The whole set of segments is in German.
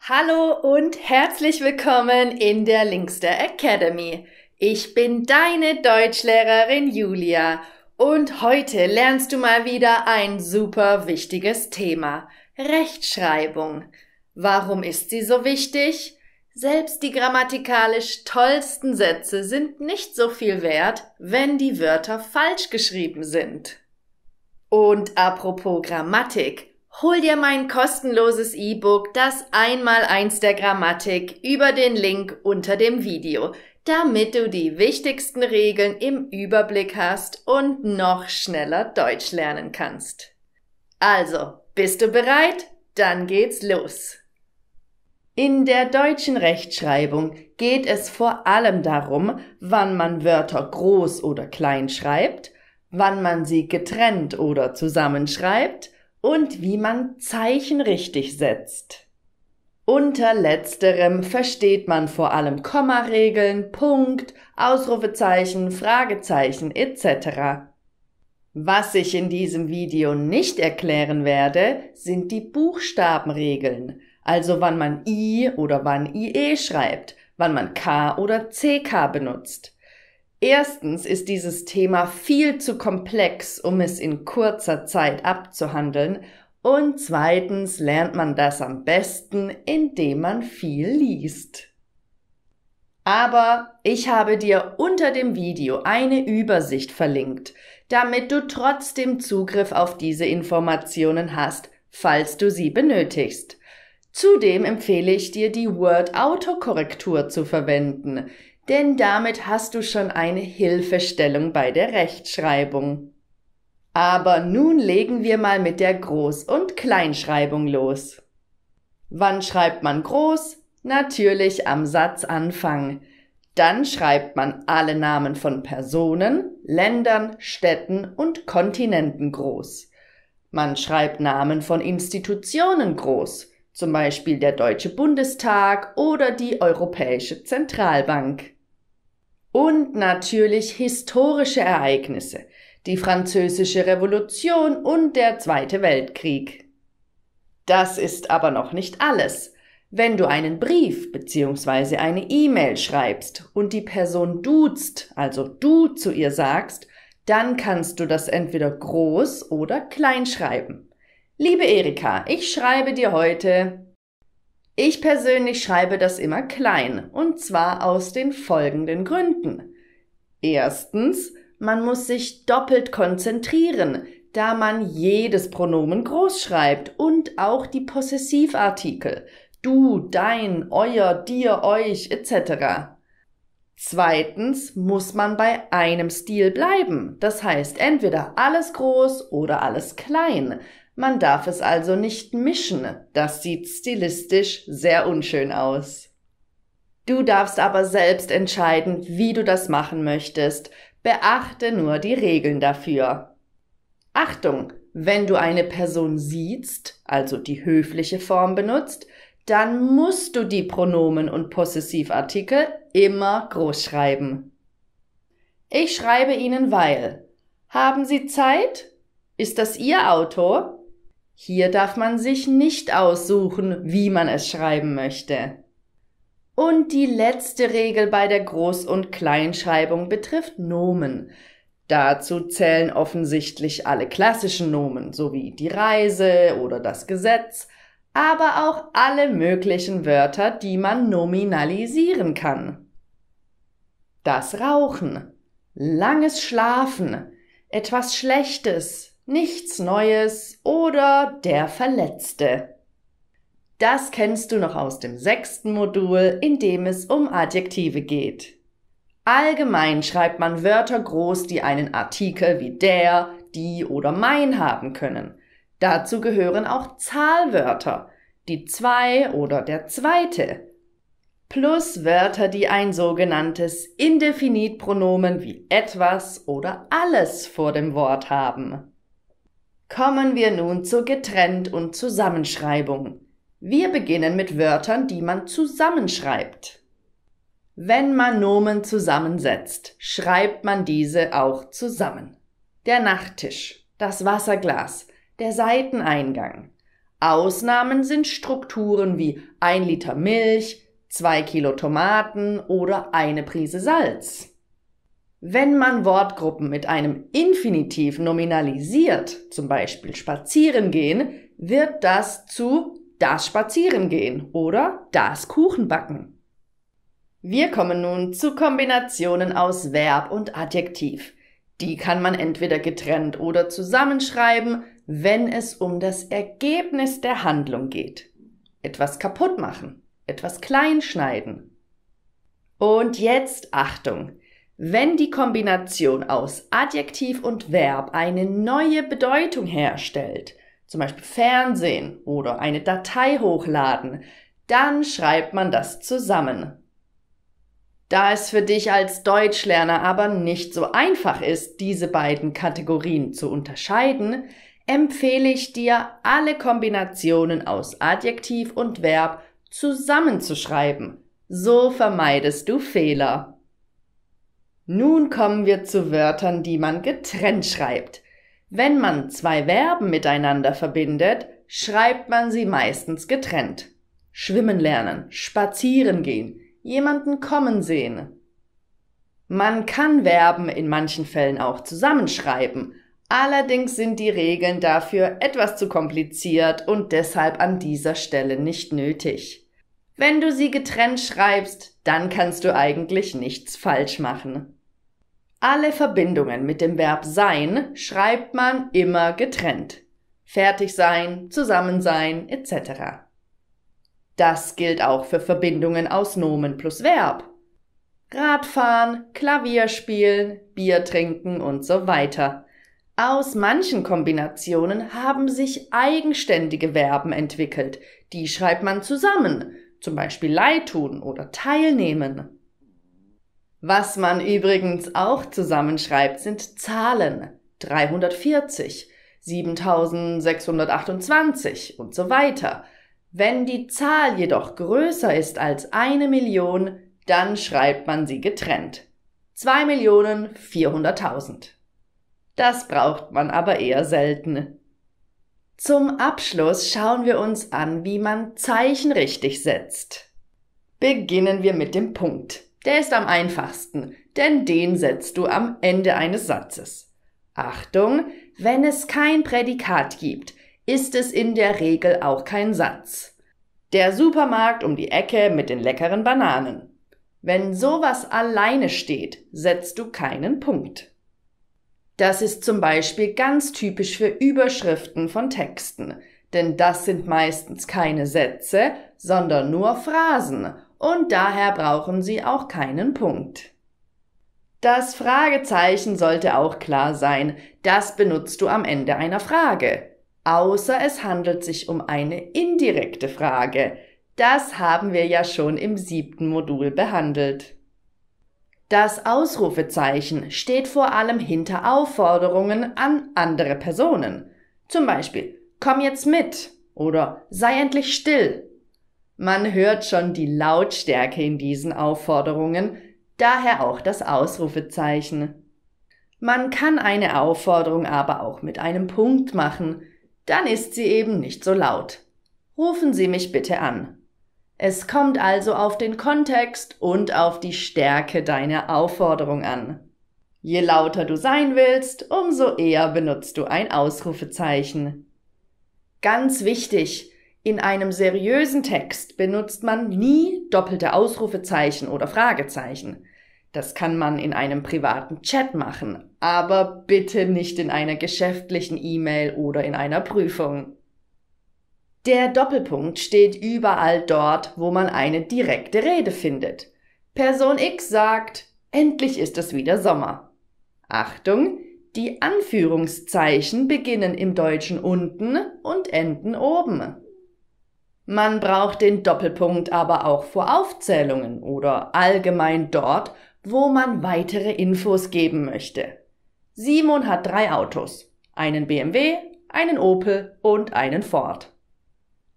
Hallo und herzlich willkommen in der Linkster Academy. Ich bin deine Deutschlehrerin Julia und heute lernst du mal wieder ein super wichtiges Thema: Rechtschreibung. Warum ist sie so wichtig? Selbst die grammatikalisch tollsten Sätze sind nicht so viel wert, wenn die Wörter falsch geschrieben sind. Und apropos Grammatik: Hol dir mein kostenloses E-Book, das Einmaleins der Grammatik, über den Link unter dem Video, damit du die wichtigsten Regeln im Überblick hast und noch schneller Deutsch lernen kannst. Also, bist du bereit? Dann geht's los. In der deutschen Rechtschreibung geht es vor allem darum, wann man Wörter groß oder klein schreibt, wann man sie getrennt oder zusammenschreibt und wie man Zeichen richtig setzt. Unter letzterem versteht man vor allem Kommaregeln, Punkt, Ausrufezeichen, Fragezeichen etc. Was ich in diesem Video nicht erklären werde, sind die Buchstabenregeln, also wann man I oder wann IE schreibt, wann man K oder CK benutzt. Erstens ist dieses Thema viel zu komplex, um es in kurzer Zeit abzuhandeln, und zweitens lernt man das am besten, indem man viel liest. Aber ich habe dir unter dem Video eine Übersicht verlinkt, damit du trotzdem Zugriff auf diese Informationen hast, falls du sie benötigst. Zudem empfehle ich dir, die Word-Autokorrektur zu verwenden, denn damit hast du schon eine Hilfestellung bei der Rechtschreibung. Aber nun legen wir mal mit der Groß- und Kleinschreibung los. Wann schreibt man groß? Natürlich am Satzanfang. Dann schreibt man alle Namen von Personen, Ländern, Städten und Kontinenten groß. Man schreibt Namen von Institutionen groß, zum Beispiel der Deutsche Bundestag oder die Europäische Zentralbank. Und natürlich historische Ereignisse, die Französische Revolution und der Zweite Weltkrieg. Das ist aber noch nicht alles. Wenn du einen Brief bzw. eine E-Mail schreibst und die Person duzt, also du zu ihr sagst, dann kannst du das entweder groß oder klein schreiben. Liebe Erika, ich schreibe dir heute. Ich persönlich schreibe das immer klein, und zwar aus den folgenden Gründen. Erstens, man muss sich doppelt konzentrieren, da man jedes Pronomen groß schreibt und auch die Possessivartikel, du, dein, euer, dir, euch etc. Zweitens muss man bei einem Stil bleiben, das heißt entweder alles groß oder alles klein. Man darf es also nicht mischen, das sieht stilistisch sehr unschön aus. Du darfst aber selbst entscheiden, wie du das machen möchtest. Beachte nur die Regeln dafür. Achtung, wenn du eine Person siehst, also die höfliche Form benutzt, dann musst du die Pronomen und Possessivartikel immer groß schreiben. Ich schreibe Ihnen weil. Haben Sie Zeit? Ist das Ihr Auto? Hier darf man sich nicht aussuchen, wie man es schreiben möchte. Und die letzte Regel bei der Groß- und Kleinschreibung betrifft Nomen. Dazu zählen offensichtlich alle klassischen Nomen, sowie die Reise oder das Gesetz, aber auch alle möglichen Wörter, die man nominalisieren kann. Das Rauchen, langes Schlafen, etwas Schlechtes, nichts Neues oder der Verletzte. Das kennst du noch aus dem 6. Modul, in dem es um Adjektive geht. Allgemein schreibt man Wörter groß, die einen Artikel wie der, die oder mein haben können. Dazu gehören auch Zahlwörter, die zwei oder der zweite, plus Wörter, die ein sogenanntes Indefinitpronomen wie etwas oder alles vor dem Wort haben. Kommen wir nun zur Getrennt- und Zusammenschreibung. Wir beginnen mit Wörtern, die man zusammenschreibt. Wenn man Nomen zusammensetzt, schreibt man diese auch zusammen. Der Nachttisch, das Wasserglas, der Seiteneingang. Ausnahmen sind Strukturen wie 1 Liter Milch, 2 Kilo Tomaten oder eine Prise Salz. Wenn man Wortgruppen mit einem Infinitiv nominalisiert, zum Beispiel spazieren gehen, wird das zu das Spazierengehen oder das Kuchenbacken. Wir kommen nun zu Kombinationen aus Verb und Adjektiv. Die kann man entweder getrennt oder zusammenschreiben, wenn es um das Ergebnis der Handlung geht. Etwas kaputt machen, etwas klein schneiden. Und jetzt Achtung! Wenn die Kombination aus Adjektiv und Verb eine neue Bedeutung herstellt, zum Beispiel Fernsehen oder eine Datei hochladen, dann schreibt man das zusammen. Da es für dich als Deutschlerner aber nicht so einfach ist, diese beiden Kategorien zu unterscheiden, empfehle ich dir, alle Kombinationen aus Adjektiv und Verb zusammenzuschreiben. So vermeidest du Fehler. Nun kommen wir zu Wörtern, die man getrennt schreibt. Wenn man zwei Verben miteinander verbindet, schreibt man sie meistens getrennt. Schwimmen lernen, spazieren gehen, jemanden kommen sehen. Man kann Verben in manchen Fällen auch zusammenschreiben, allerdings sind die Regeln dafür etwas zu kompliziert und deshalb an dieser Stelle nicht nötig. Wenn du sie getrennt schreibst, dann kannst du eigentlich nichts falsch machen. Alle Verbindungen mit dem Verb sein schreibt man immer getrennt. Fertig sein, zusammen sein, etc. Das gilt auch für Verbindungen aus Nomen plus Verb. Radfahren, Klavier spielen, Bier trinken und so weiter. Aus manchen Kombinationen haben sich eigenständige Verben entwickelt. Die schreibt man zusammen, zum Beispiel leid tun oder teilnehmen. Was man übrigens auch zusammenschreibt, sind Zahlen. 340, 7628 und so weiter. Wenn die Zahl jedoch größer ist als 1 Million, dann schreibt man sie getrennt. 2.400.000. Das braucht man aber eher selten. Zum Abschluss schauen wir uns an, wie man Zeichen richtig setzt. Beginnen wir mit dem Punkt. Der ist am einfachsten, denn den setzt du am Ende eines Satzes. Achtung, wenn es kein Prädikat gibt, ist es in der Regel auch kein Satz. Der Supermarkt um die Ecke mit den leckeren Bananen. Wenn sowas alleine steht, setzt du keinen Punkt. Das ist zum Beispiel ganz typisch für Überschriften von Texten, denn das sind meistens keine Sätze, sondern nur Phrasen und daher brauchen sie auch keinen Punkt. Das Fragezeichen sollte auch klar sein, das benutzt du am Ende einer Frage, außer es handelt sich um eine indirekte Frage. Das haben wir ja schon im 7. Modul behandelt. Das Ausrufezeichen steht vor allem hinter Aufforderungen an andere Personen. Zum Beispiel, komm jetzt mit oder sei endlich still. Man hört schon die Lautstärke in diesen Aufforderungen, daher auch das Ausrufezeichen. Man kann eine Aufforderung aber auch mit einem Punkt machen, dann ist sie eben nicht so laut. Rufen Sie mich bitte an. Es kommt also auf den Kontext und auf die Stärke deiner Aufforderung an. Je lauter du sein willst, umso eher benutzt du ein Ausrufezeichen. Ganz wichtig, in einem seriösen Text benutzt man nie doppelte Ausrufezeichen oder Fragezeichen. Das kann man in einem privaten Chat machen, aber bitte nicht in einer geschäftlichen E-Mail oder in einer Prüfung. Der Doppelpunkt steht überall dort, wo man eine direkte Rede findet. Person X sagt, endlich ist es wieder Sommer. Achtung, die Anführungszeichen beginnen im Deutschen unten und enden oben. Man braucht den Doppelpunkt aber auch vor Aufzählungen oder allgemein dort, wo man weitere Infos geben möchte. Simon hat 3 Autos, einen BMW, einen Opel und einen Ford.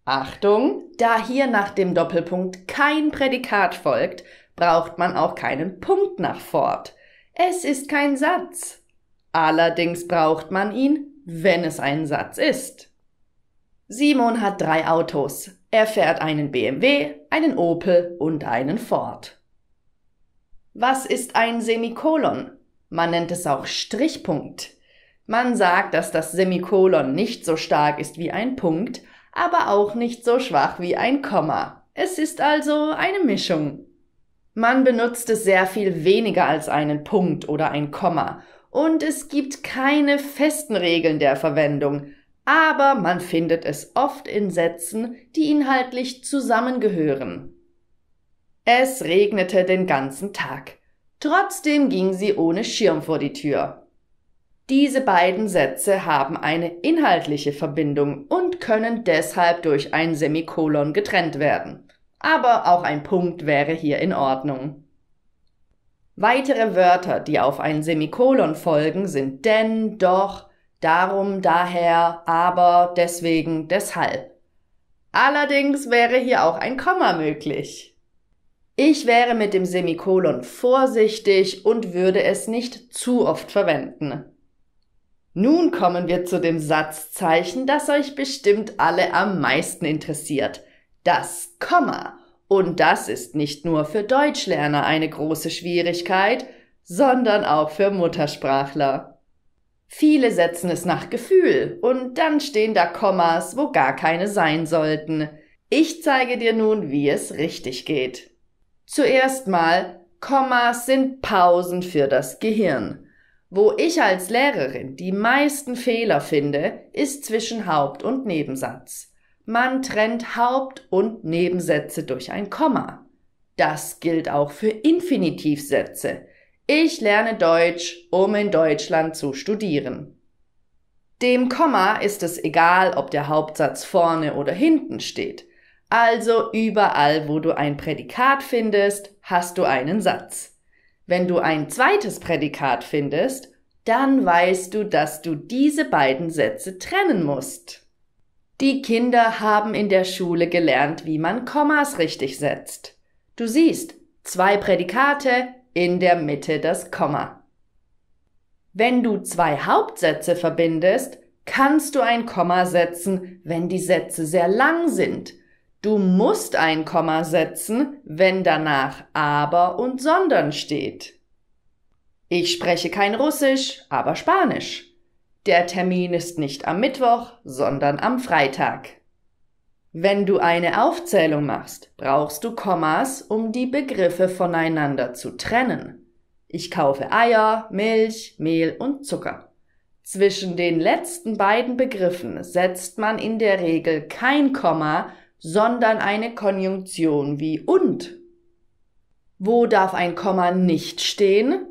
Achtung, da hier nach dem Doppelpunkt kein Prädikat folgt, braucht man auch keinen Punkt nach Ford. Es ist kein Satz. Allerdings braucht man ihn, wenn es ein Satz ist. Simon hat 3 Autos. Er fährt einen BMW, einen Opel und einen Ford. Was ist ein Semikolon? Man nennt es auch Strichpunkt. Man sagt, dass das Semikolon nicht so stark ist wie ein Punkt, aber auch nicht so schwach wie ein Komma. Es ist also eine Mischung. Man benutzt es sehr viel weniger als einen Punkt oder ein Komma und es gibt keine festen Regeln der Verwendung, aber man findet es oft in Sätzen, die inhaltlich zusammengehören. Es regnete den ganzen Tag. Trotzdem ging sie ohne Schirm vor die Tür. Diese beiden Sätze haben eine inhaltliche Verbindung und können deshalb durch ein Semikolon getrennt werden. Aber auch ein Punkt wäre hier in Ordnung. Weitere Wörter, die auf ein Semikolon folgen, sind denn, doch, darum, daher, aber, deswegen, deshalb. Allerdings wäre hier auch ein Komma möglich. Ich wäre mit dem Semikolon vorsichtig und würde es nicht zu oft verwenden. Nun kommen wir zu dem Satzzeichen, das euch bestimmt alle am meisten interessiert. Das Komma. Und das ist nicht nur für Deutschlerner eine große Schwierigkeit, sondern auch für Muttersprachler. Viele setzen es nach Gefühl und dann stehen da Kommas, wo gar keine sein sollten. Ich zeige dir nun, wie es richtig geht. Zuerst mal, Kommas sind Pausen für das Gehirn. Wo ich als Lehrerin die meisten Fehler finde, ist zwischen Haupt- und Nebensatz. Man trennt Haupt- und Nebensätze durch ein Komma. Das gilt auch für Infinitivsätze. Ich lerne Deutsch, um in Deutschland zu studieren. Dem Komma ist es egal, ob der Hauptsatz vorne oder hinten steht. Also überall, wo du ein Prädikat findest, hast du einen Satz. Wenn du ein zweites Prädikat findest, dann weißt du, dass du diese beiden Sätze trennen musst. Die Kinder haben in der Schule gelernt, wie man Kommas richtig setzt. Du siehst, 2 Prädikate, in der Mitte das Komma. Wenn du 2 Hauptsätze verbindest, kannst du ein Komma setzen, wenn die Sätze sehr lang sind. Du musst ein Komma setzen, wenn danach aber und sondern steht. Ich spreche kein Russisch, aber Spanisch. Der Termin ist nicht am Mittwoch, sondern am Freitag. Wenn du eine Aufzählung machst, brauchst du Kommas, um die Begriffe voneinander zu trennen. Ich kaufe Eier, Milch, Mehl und Zucker. Zwischen den letzten beiden Begriffen setzt man in der Regel kein Komma, sondern eine Konjunktion wie und. Wo darf ein Komma nicht stehen?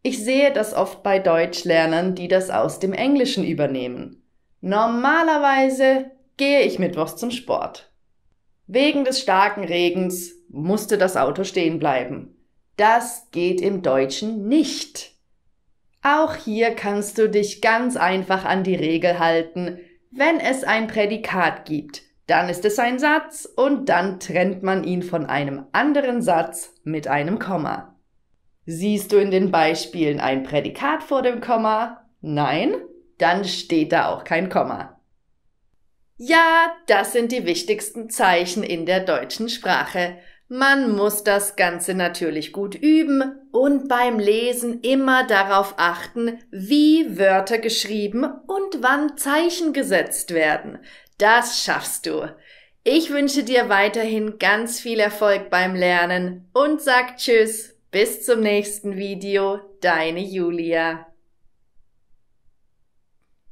Ich sehe das oft bei Deutschlernern, die das aus dem Englischen übernehmen. Normalerweise gehe ich mittwochs zum Sport. Wegen des starken Regens musste das Auto stehen bleiben. Das geht im Deutschen nicht. Auch hier kannst du dich ganz einfach an die Regel halten. Wenn es ein Prädikat gibt, dann ist es ein Satz und dann trennt man ihn von einem anderen Satz mit einem Komma. Siehst du in den Beispielen ein Prädikat vor dem Komma? Nein? Dann steht da auch kein Komma. Ja, das sind die wichtigsten Zeichen in der deutschen Sprache. Man muss das Ganze natürlich gut üben und beim Lesen immer darauf achten, wie Wörter geschrieben und wann Zeichen gesetzt werden. Das schaffst du. Ich wünsche dir weiterhin ganz viel Erfolg beim Lernen und sag Tschüss. Bis zum nächsten Video, deine Julia.